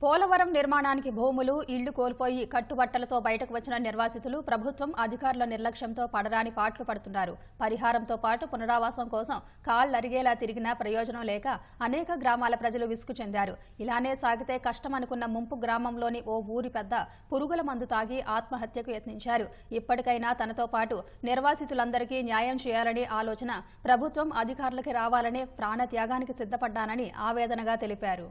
పోలవరం నిర్మాణానికి భూములు, ఇళ్లు కోల్పోయి కట్టుబట్టలతో బయటకు వచ్చిన నిర్వాసితులు ప్రభుత్వం అధికారుల నిర్లక్ష్యంతో పడరాని పాట్లు పడుతున్నారు. పరిహారంతో పాటు పునరావాసం కోసం కాళ్లరిగేలా తిరిగినా ప్రయోజనం లేక అనేక గ్రామాల ప్రజలు విసుగు చెందారు. ఇలానే సాగితే కష్టమనుకున్న ముంపు గ్రామంలోని ఓ ఊరి పెద్ద పురుగుల మందు తాగి ఆత్మహత్యకు యత్నించారు. ఇప్పటికైనా తనతో పాటు నిర్వాసితులందరికీ న్యాయం చేయాలనే ఆలోచన ప్రభుత్వం అధికారులకి రావాలనే ప్రాణత్యాగానికి సిద్ధపడ్డానని ఆవేదనగా తెలిపారు.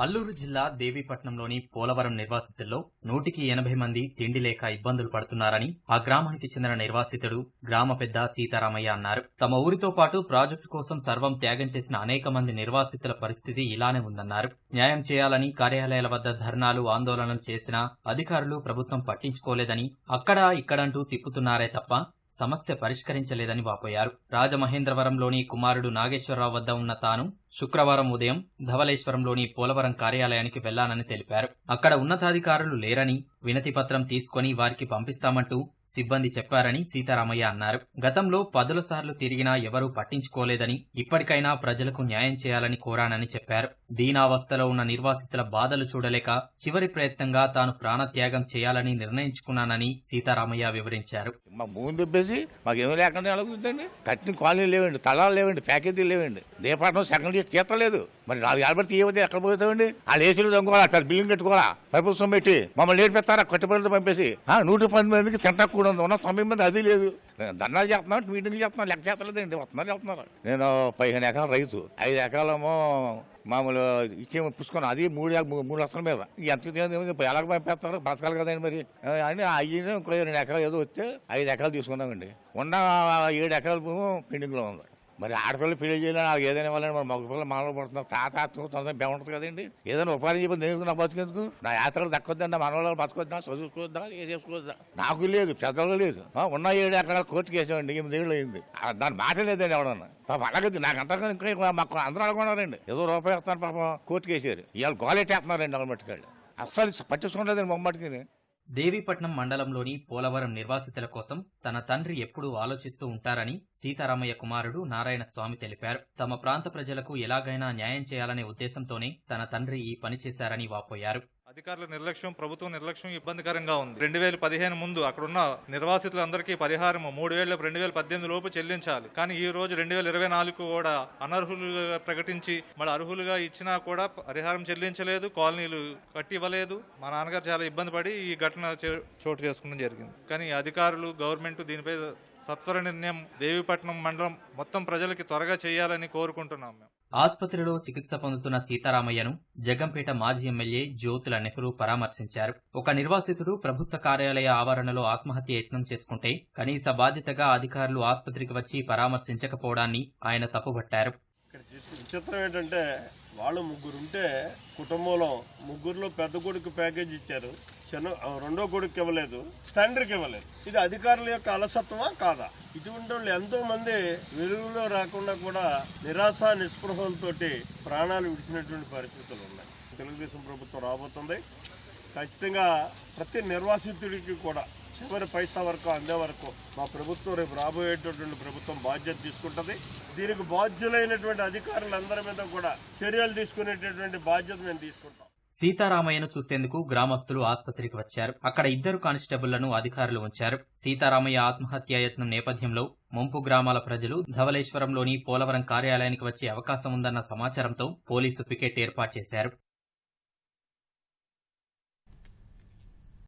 అల్లూరు జిల్లా దేవీపట్నంలోని పోలవరం నిర్వాసితుల్లో 180 మంది తిండి లేక ఇబ్బందులు పడుతున్నారని ఆ గ్రామానికి చెందిన నిర్వాసితుడు గ్రామ పెద్ద సీతారామయ్య అన్నారు. తమ ఊరితో పాటు ప్రాజెక్టు కోసం సర్వం త్యాగం చేసిన అనేక మంది నిర్వాసితుల పరిస్థితి ఇలానే ఉందన్నారు. న్యాయం చేయాలని కార్యాలయాల వద్ద ధర్నాలు, ఆందోళనలు చేసినా అధికారులు ప్రభుత్వం పట్టించుకోలేదని, అక్కడా ఇక్కడంటూ తిప్పుతున్నారే తప్ప సమస్య పరిష్కరించలేదని వాపోయారు. రాజమహేంద్రవరంలోని కుమారుడు నాగేశ్వరరావు వద్ద ఉన్న తాను శుక్రవారం ఉదయం ధవళేశ్వరంలోని పోలవరం కార్యాలయానికి వెళ్లానని తెలిపారు. అక్కడ ఉన్నతాధికారులు లేరని, వినతి పత్రం తీసుకుని వారికి పంపిస్తామంటూ సిబ్బంది చెప్పారని సీతారామయ్య అన్నారు. గతంలో 10 సార్లు తిరిగినా ఎవరూ పట్టించుకోలేదని, ఇప్పటికైనా ప్రజలకు న్యాయం చేయాలని కోరానని చెప్పారు. దీనావస్థలో ఉన్న నిర్వాసితుల బాధలు చూడలేక చివరి ప్రయత్నంగా తాను ప్రాణత్యాగం చేయాలని నిర్ణయించుకున్నానని సీతారామయ్య వివరించారు. మాకేమీ లేకుండా ఎలాగుందండి? కట్టిన కాలనీలు లేవండి, తలాలు లేవండి, ప్యాకేజీలు లేవండి. దీపాటం సెకండ్ ఇయర్ తీర్చలేదు. మరి 4 ఏళ్ళ బట్టి ఏమైతే ఎక్కడ పోతామండి? వాళ్ళు ఏసీలు దొంగకోవాలా, పెద్ద బిల్డింగ్ కట్టుకోవాలా, ప్రభుత్వం పెట్టి మమ్మల్ని లేట్ పెడతారా? కట్టుబడితో పంపేసి 110 మందికి తింటా కూడా ఉన్న 90 మంది అది లేదు. ధర్నాలు చేస్తున్నాం, మీటింగ్లు చేస్తున్నాం, లెక్క చేస్తలేదండి. వెళ్తున్నారు. నేను 15 ఎకరాల రైతు, 5 ఎకరాలేమో మామూలు ఇచ్చేమో పుచ్చుకున్నాను. అది 3 లక్షల మీద. ఎంత ఎలాగ పంపేస్తారు? బతకాలి కదండి మరి అని. అయ్యి ఇంకో 2 ఎకరాలు ఏదో వస్తే 5 ఎకరాలు తీసుకున్నామండి. ఉన్న 7 ఎకరాల భూమి పెండింగ్లో ఉంది. మరి ఆడపిల్లలు పెళ్లి చేయాలని నాకు ఏదైనా వాళ్ళని మరి మగ పిల్లలు మానవ పడుతున్నారు. తాత బాగుంటుంది కదండి. ఏదైనా ఉపాధి చెప్పి నేను నా బతుకెందుకు? నా యాత్రలు దక్కొద్దండి, మన వాళ్ళు బతకొద్దా, చదువుకోవద్దా, ఏ చేసుకోవద్దా? నాకు లేదు, పెద్దలు లేదు. ఉన్న 7 ఎకరాలు కోర్టుకు వేసామండి. 8 ఏళ్ళు అయింది. దాని మాట లేదండి ఎవడన్నా. పాప అలాగే నాకు అంతగా ఇంకా మాకు అందరూ అనుకున్నారండి. ఏదో రూపాయి వస్తున్నారు పాపం, కోర్టుకు వేసారు. ఇవాళ గోలెట్టేస్తున్నారండి వాళ్ళ మట్టుకాళ్ళు. అసలు పట్టించుకోలేదండి మొమ్మటికి. దేవీపట్నం మండలంలోని పోలవరం నిర్వాసితుల కోసం తన తండ్రి ఎప్పుడూ ఆలోచిస్తూ ఉంటారని సీతారామయ్య కుమారుడు నారాయణ స్వామి తెలిపారు. తమ ప్రాంత ప్రజలకు ఎలాగైనా న్యాయం చేయాలనే ఉద్దేశంతోనే తన తండ్రి ఈ పని చేశారని వాపోయారు. అధికారుల నిర్లక్ష్యం, ప్రభుత్వం నిర్లక్ష్యం ఇబ్బందికరంగా ఉంది. 2015 ముందు అక్కడున్న నిర్వాసితులందరికీ పరిహారం 3,000 2018 లోపు చెల్లించాలి. కానీ ఈ రోజు 2024 కూడా అనర్హులుగా ప్రకటించి మళ్ళీ అర్హులుగా ఇచ్చినా కూడా పరిహారం చెల్లించలేదు, కాలనీలు కట్టివ్వలేదు. మా నాన్నగారు చాలా ఇబ్బంది పడి ఈ ఘటన చోటు చేసుకోవడం జరిగింది. కానీ అధికారులు, గవర్నమెంట్ దీనిపై సత్వర నిర్ణయం దేవీపట్నం మండలం మొత్తం ప్రజలకి త్వరగా చేయాలని కోరుకుంటున్నాం. మేము ఆసుపత్రిలో చికిత్స పొందుతున్న సీతారామయ్యను జగంపేట మాజీ ఎమ్మెల్యే జ్యోతుల నెహ్రూ పరామర్శించారు. ఒక నిర్వాసితుడు ప్రభుత్వ కార్యాలయ ఆవరణలో ఆత్మహత్య యత్నం చేసుకుంటే కనీస బాధ్యతగా అధికారులు ఆసుపత్రికి వచ్చి పరామర్శించకపోవడాన్ని ఆయన తప్పుబట్టారు. విచిత్రం ఏంటంటే వాళ్ళు 3 ఉంటే కుటుంబంలో 3లో పెద్ద కొడుకు ప్యాకేజ్ ఇచ్చారు, రెండో కొడుకు ఇవ్వలేదు, తండ్రికి ఇవ్వలేదు. ఇది అధికారుల యొక్క అలసత్వమా కాదా? ఇటువంటి వాళ్ళు ఎంతో మంది వెలుగులో రాకుండా కూడా నిరాశ నిస్పృహలతోటి ప్రాణాలు విడిచినటువంటి పరిస్థితులు ఉన్నాయి. తెలుగుదేశం ప్రభుత్వం రాబోతుంది. ఖచ్చితంగా ప్రతి నిర్వాసితుడికి కూడా చివరి పైసా వరకు అందే వరకు మా ప్రభుత్వం రేపు రాబోయేటటువంటి ప్రభుత్వం బాధ్యత తీసుకుంటుంది. దీనికి బాధ్యులైనటువంటి అధికారులందరి మీద కూడా చర్యలు తీసుకునేటటువంటి బాధ్యత మేము తీసుకుంటాం. సీతారామయ్యను చూసేందుకు గ్రామస్తులు ఆసుపత్రికి వచ్చారు. అక్కడ 2 కానిస్టేబుళ్లను అధికారులు ఉంచారు. సీతారామయ్య ఆత్మహత్యాయత్నం నేపథ్యంలో ముంపు గ్రామాల ప్రజలు ధవళేశ్వరంలోని పోలవరం కార్యాలయానికి వచ్చే అవకాశం ఉందన్న సమాచారంతో పోలీసు పికెట్ ఏర్పాటు చేశారు.